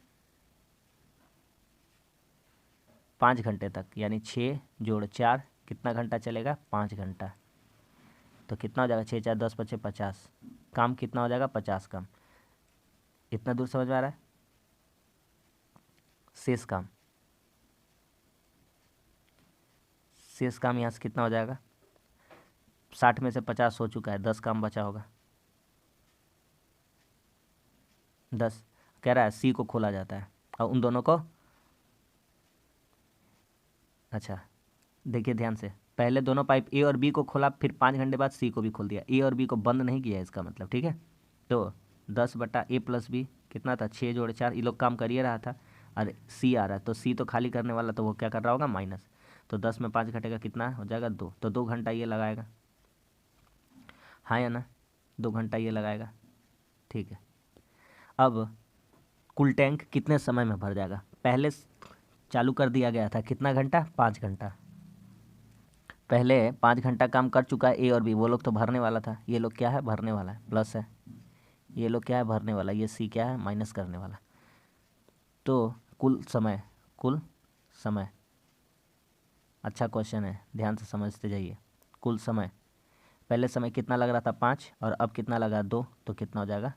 5 घंटे तक, यानी 6 + 4 कितना घंटा चलेगा 5 घंटा। तो कितना हो जाएगा 6 × 4 = 10 × 5 = 50। काम कितना हो जाएगा 50 काम। इतना दूर समझ में आ रहा है। शेष काम, शेष काम यहाँ से कितना हो जाएगा, 60 में से 50 हो चुका है, 10 काम बचा होगा 10। कह रहा है सी को खोला जाता है और उन दोनों को, अच्छा देखिए ध्यान से, पहले दोनों पाइप ए और बी को खोला, फिर 5 घंटे बाद सी को भी खोल दिया, ए और बी को बंद नहीं किया इसका मतलब, ठीक है। तो 10/a + b कितना था 6 + 4, ये लोग काम कर ही रहा था, और सी आ रहा है तो सी तो खाली करने वाला, तो वो क्या कर रहा होगा माइनस। तो 10 में 5 घटेगा कितना हो जाएगा 2, तो 2 घंटा ये लगाएगा, हाँ या ना, 2 घंटा ये लगाएगा, ठीक है। अब कुल टैंक कितने समय में भर जाएगा, पहले चालू कर दिया गया था कितना घंटा 5 घंटा, पहले 5 घंटा काम कर चुका है ए और बी, वो लोग तो भरने वाला था, ये लोग क्या है भरने वाला है, प्लस है, ये लोग क्या है भरने वाला, ये सी क्या है माइनस करने वाला। तो कुल समय, कुल समय, अच्छा क्वेश्चन है, ध्यान से समझते जाइए। कुल समय, पहले समय कितना लग रहा था 5 और अब कितना लगा 2, तो कितना हो जाएगा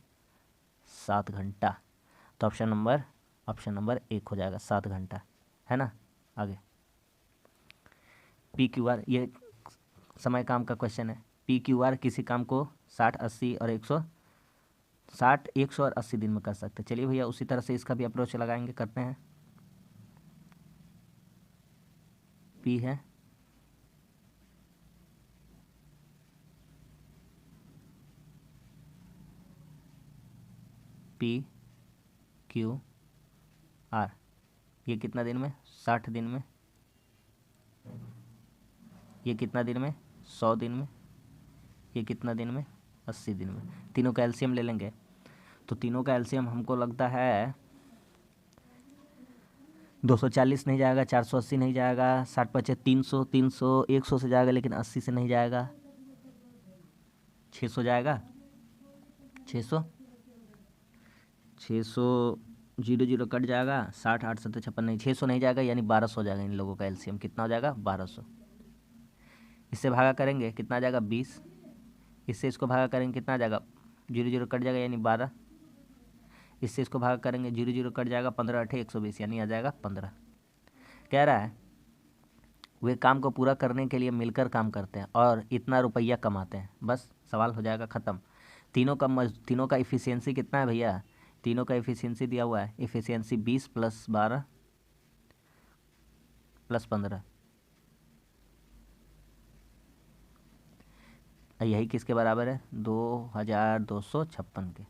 7 घंटा। तो ऑप्शन नंबर 1 हो जाएगा 7 घंटा, है ना। आगे पी क्यू आर, ये समय काम का क्वेश्चन है। पी क्यू आर किसी काम को 60, 80 और 100 दिन में कर सकते हैं। चलिए भैया उसी तरह से इसका भी अप्रोच लगाएंगे, करते हैं। पी है पी क्यू आर, ये कितना दिन में 60 दिन में, ये कितना दिन में 100 दिन में, ये कितना दिन में 80 दिन में। तीनों का एलसीएम ले लेंगे, तो तीनों का एलसीएम हमको लगता है 240 नहीं जाएगा, 480 नहीं जाएगा, 60 पचे 300, 100 से जाएगा, लेकिन 80 से नहीं जाएगा, 600 जाएगा, 600 जीरो जीरो कट जाएगा, 60 8 7 56 नहीं, 600 नहीं जाएगा, यानी 1200 हो जाएगा। इन लोगों का एलसीएम कितना हो जाएगा 1200। इससे भागा करेंगे कितना आ जाएगा 20, इससे इसको भागा करेंगे कितना आ जाएगा, जीरो जीरो कट जाएगा यानी 12, इससे इसको भागा करेंगे जीरो जीरो कट जाएगा, 15 8 120 यानी आ जाएगा 15। कह रहा है वे काम को पूरा करने के लिए मिलकर काम करते हैं और इतना रुपया कमाते हैं। बस सवाल हो जाएगा ख़त्म। तीनों का इफ़िशियंसी कितना है भैया, तीनों का इफ़िशियंसी दिया हुआ है, इफ़िशियंसी 20 + 12 + 15, यही किसके बराबर है 2256 के।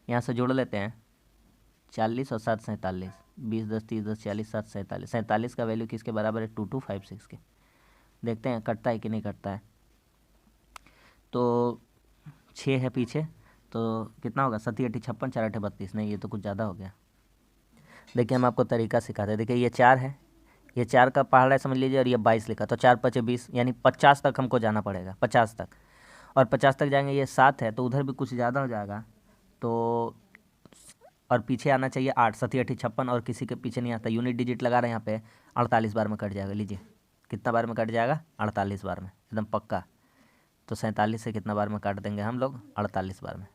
यहाँ से जोड़ लेते हैं 40 और 7 47, 20 10 30 10 40 7 47, 47 का वैल्यू किसके बराबर है 2256 के। देखते हैं कटता है कि नहीं कटता है। तो 6 है पीछे, तो कितना होगा 7 8 56 4 8 32, नहीं ये तो कुछ ज़्यादा हो गया। देखिए हम आपको तरीका सिखाते हैं। देखिए ये 4 है, ये 4 का पहाड़ा है समझ लीजिए, और ये 22 लिखा, तो 4 पचे 20 यानी 50 तक हमको जाना पड़ेगा, 50 तक। और 50 तक जाएंगे, ये 7 है तो उधर भी कुछ ज़्यादा हो जाएगा, तो और पीछे आना चाहिए 8, 7 8 56, और किसी के पीछे नहीं आता, यूनिट डिजिट लगा रहे हैं यहाँ पे, 48 बार में कट जाएगा। लीजिए कितना बार में कट जाएगा 48 बार में, एकदम पक्का। तो 47 से कितना बार में काट देंगे हम लोग 48 बार में,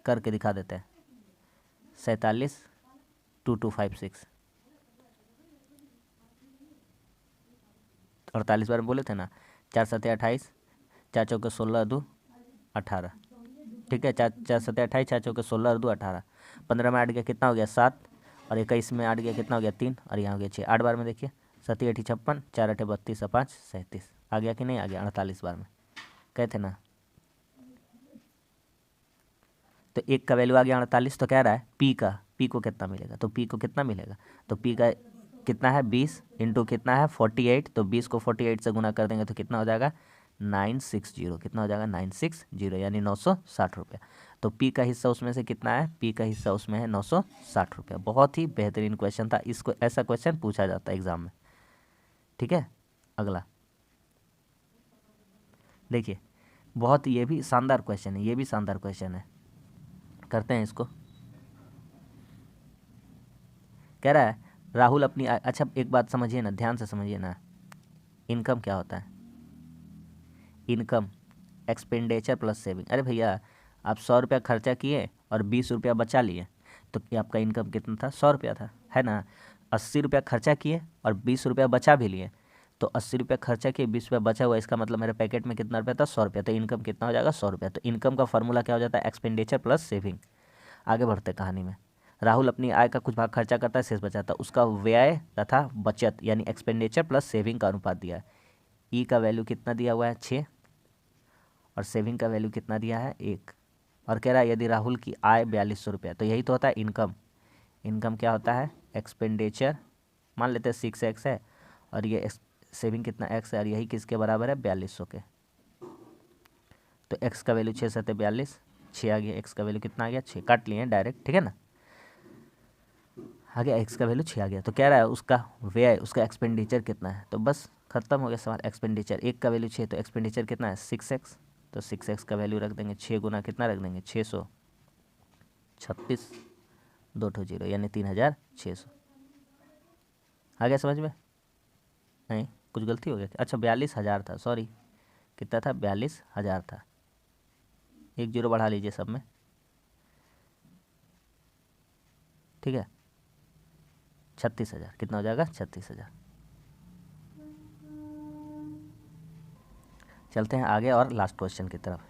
करके दिखा देते हैं। 47 2256, 48 बार में बोले थे ना। 4 7 28, 4 चौके 16 2 18, ठीक है। 4 7 28, 4 चौके 16 2 18, 15 में 8 गया कितना हो गया 7, और 21 में 8 गया कितना हो गया 3, और यहाँ हो गया 6। 8 बार में देखिए 7 8 56, 4 8 32 और 5 37, आ गया कि नहीं आ गया 48 बार में, कहते ना। तो एक का वैल्यू आ गया 48, तो कह रहा है पी को कितना मिलेगा, तो पी को कितना मिलेगा, तो पी का कितना है 20 इंटू कितना है 48, तो 20 को 48 से गुना कर देंगे तो कितना हो जाएगा 960, कितना हो जाएगा 960 यानी 960 रुपया। तो पी का हिस्सा उसमें से कितना है, पी का हिस्सा उसमें है 960 रुपया। बहुत ही बेहतरीन क्वेश्चन था, इसको ऐसा क्वेश्चन पूछा जाता है एग्जाम में, ठीक है। अगला देखिए, बहुत ये भी शानदार क्वेश्चन है, ये भी शानदार क्वेश्चन है, करते हैं इसको। कह रहा है राहुल अपनी अच्छा एक बात समझिए ना, ध्यान से समझिए ना, इनकम क्या होता है, इनकम एक्सपेंडिचर प्लस सेविंग। अरे भैया आप 100 रुपया खर्चा किए और 20 रुपया बचा लिए, तो क्या आपका इनकम कितना था 100 रुपया था, है ना। 80 रुपया खर्चा किए और 20 रुपया बचा भी लिए, तो 80 रुपया खर्चा किए 20 रुपया बचा हुआ, इसका मतलब मेरे पैकेट में कितना रुपया था 100 रुपया, तो इनकम कितना हो जाएगा 100 रुपया। तो इनकम का फॉर्मूला क्या हो जाता है एक्सपेंडिचर प्लस सेविंग। आगे बढ़ते कहानी में। राहुल अपनी आय का कुछ भाग खर्चा करता है, शेष बचाता है, उसका व्यय तथा बचत यानी एक्सपेंडिचर प्लस सेविंग का अनुपात दिया है। ई का वैल्यू कितना दिया हुआ है 6, और सेविंग का वैल्यू कितना दिया है 1, और कह रहा है यदि राहुल की आय 4200 रुपया, तो यही तो होता है इनकम। इनकम क्या होता है एक्सपेंडिचर, मान लेते हैं 6x है, और ये सेविंग कितना x है, और यही किसके बराबर है 4200 के। तो x का वैल्यू 6 7 42, 6 आ गया, x का वैल्यू कितना आ गया 6, काट लिए डायरेक्ट, ठीक है ना। आ गया, x का वैल्यू 6 आ गया। तो कह रहा है उसका व्यय, उसका एक्सपेंडिचर कितना है। तो बस खत्म हो गया सवाल। एक्सपेंडिचर 1 का वैल्यू 6, तो एक्सपेंडिचर कितना है 6x। तो 6x का वैल्यू रख देंगे, 6 गुना कितना रख देंगे 636, 2 ठो 0 यानी 3600। आ गया समझ में? नहीं कुछ गलती हो गया? अच्छा 42,000 था, सॉरी कितना था 42,000 था। 1 0 बढ़ा लीजिए सब में, ठीक है। 36,000 कितना हो जाएगा 36,000। चलते हैं आगे और लास्ट क्वेश्चन की तरफ।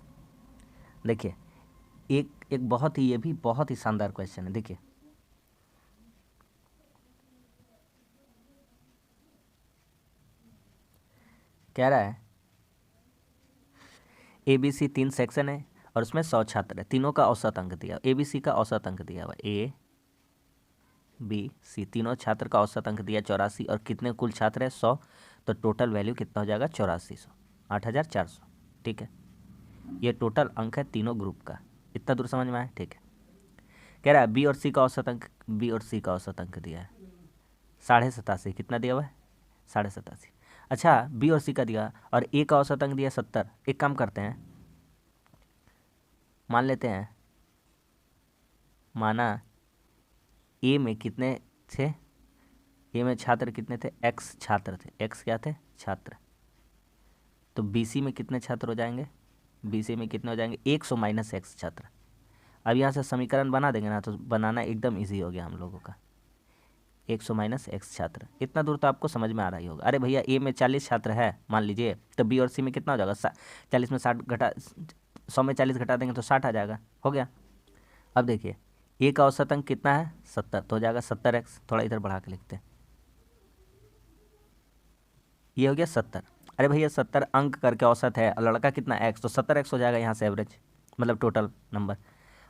देखिए एक बहुत ही, ये भी बहुत ही शानदार क्वेश्चन है। देखिए कह रहा है ABC 3 सेक्शन है और उसमें 100 छात्र है, तीनों का औसत अंक दिया। ABC का औसत अंक दिया हुआ ABC, तीनों छात्र का औसत अंक दिया 84 और कितने कुल छात्र है 100। तो टोटल वैल्यू कितना हो जाएगा 8400, 8400, ठीक है। ये टोटल अंक है तीनों ग्रुप का। इतना दूर समझ में आया? ठीक है। कह रहा है B और C का औसत अंक, B और C का औसत अंक दिया है 87.5। कितना दिया हुआ है 87.5। अच्छा B और C का दिया और A का औसत अंक दिया 70। एक काम करते हैं, मान लेते हैं, माना A में कितने थे, A में छात्र कितने थे, X छात्र थे। X क्या थे छात्र। तो BC में कितने छात्र हो जाएंगे, BC में कितने हो जाएंगे 100 माइनस X छात्र। अब यहाँ से समीकरण बना देंगे ना, तो बनाना एकदम इजी हो गया हम लोगों का। 100 माइनस X छात्र, इतना दूर तो आपको समझ में आ रहा ही होगा। अरे भैया A में 40 छात्र है मान लीजिए, तो B और C में कितना हो जाएगा 40 में 60 घटा, 100 में 40 घटा देंगे तो 60 आ जाएगा। हो गया। अब देखिए A का औसत अंक कितना है 70, तो हो जाएगा 70x। थोड़ा इधर बढ़ा के लिखते हैं, ये हो गया 70। अरे भैया 70 अंक करके औसत है, लड़का कितना x, तो 70x हो जाएगा यहाँ से एवरेज, मतलब टोटल नंबर।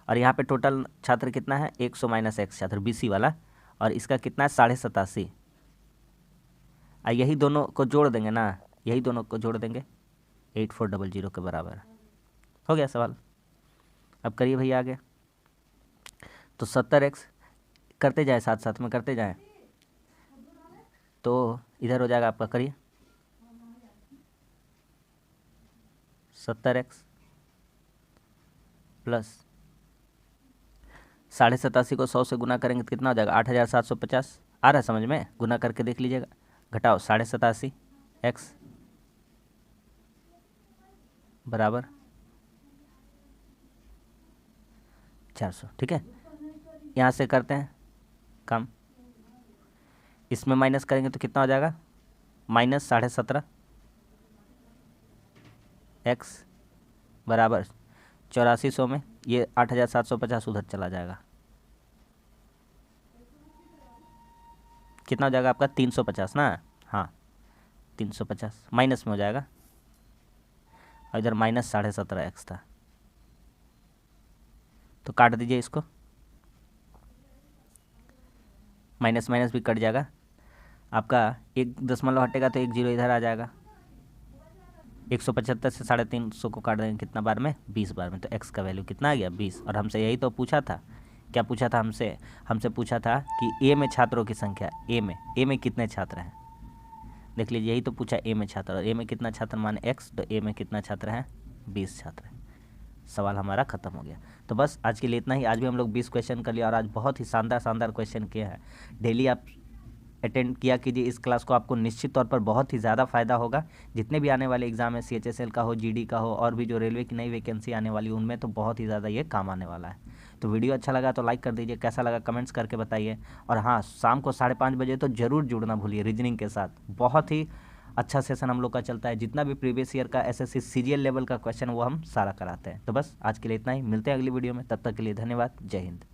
और यहाँ पे टोटल छात्र कितना है 100 माइनस x छात्र BC वाला, और इसका कितना है 87.5। यही दोनों को जोड़ देंगे ना, यही दोनों को जोड़ देंगे 8400 के बराबर। हो गया सवाल। अब करिए भैया आगे। तो 70x करते जाए, साथ साथ में करते जाए, तो इधर हो जाएगा आपका, करिए 70x प्लस 87.5 को 100 से गुना करेंगे तो कितना हो जाएगा 8750। आ रहा है समझ में? गुना करके देख लीजिएगा। घटाओ 87.5x बराबर 400, ठीक है। यहाँ से करते हैं काम, इसमें माइनस करेंगे तो कितना हो जाएगा माइनस 17.5x बराबर 8400 में ये 8750 उधर चला जाएगा। कितना हो जाएगा आपका 350 ना, हाँ 350 माइनस में हो जाएगा, और इधर माइनस 17.5x था। तो काट दीजिए इसको, माइनस माइनस भी कट जाएगा आपका, 1 दशमलव हटेगा तो 1 0 इधर आ जाएगा। 175 से 350 को काट देंगे कितना बार में 20 बार में, तो x का वैल्यू कितना आ गया 20। और हमसे यही तो पूछा था, क्या पूछा था हमसे, हमसे पूछा था कि A में छात्रों की संख्या, A में कितने छात्र हैं। देख लीजिए यही तो पूछा, A में छात्र, और A में कितना छात्र माने x, तो A में कितना छात्र हैं 20 छात्र हैं। सवाल हमारा ख़त्म हो गया। तो बस आज के लिए इतना ही। आज भी हम लोग 20 क्वेश्चन कर लिया और आज बहुत ही शानदार क्वेश्चन किया है। डेली आप अटेंड किया कीजिए इस क्लास को, आपको निश्चित तौर पर बहुत ही ज़्यादा फायदा होगा। जितने भी आने वाले एग्जाम है, CHSL का हो, GD का हो, और भी जो रेलवे की नई वैकेंसी आने वाली है उनमें तो बहुत ही ज़्यादा ये काम आने वाला है। तो वीडियो अच्छा लगा तो लाइक कर दीजिए, कैसा लगा कमेंट्स करके बताइए। और हाँ, शाम को 5:30 बजे तो ज़रूर जुड़ना भूलिए रीजनिंग के साथ। बहुत ही अच्छा सेशन हम लोग का चलता है, जितना भी प्रीवियस ईयर का SSC CGL लेवल का क्वेश्चन वो हम सारा कराते हैं। तो बस आज के लिए इतना ही, मिलते हैं अगली वीडियो में, तब तक के लिए धन्यवाद, जय हिंद।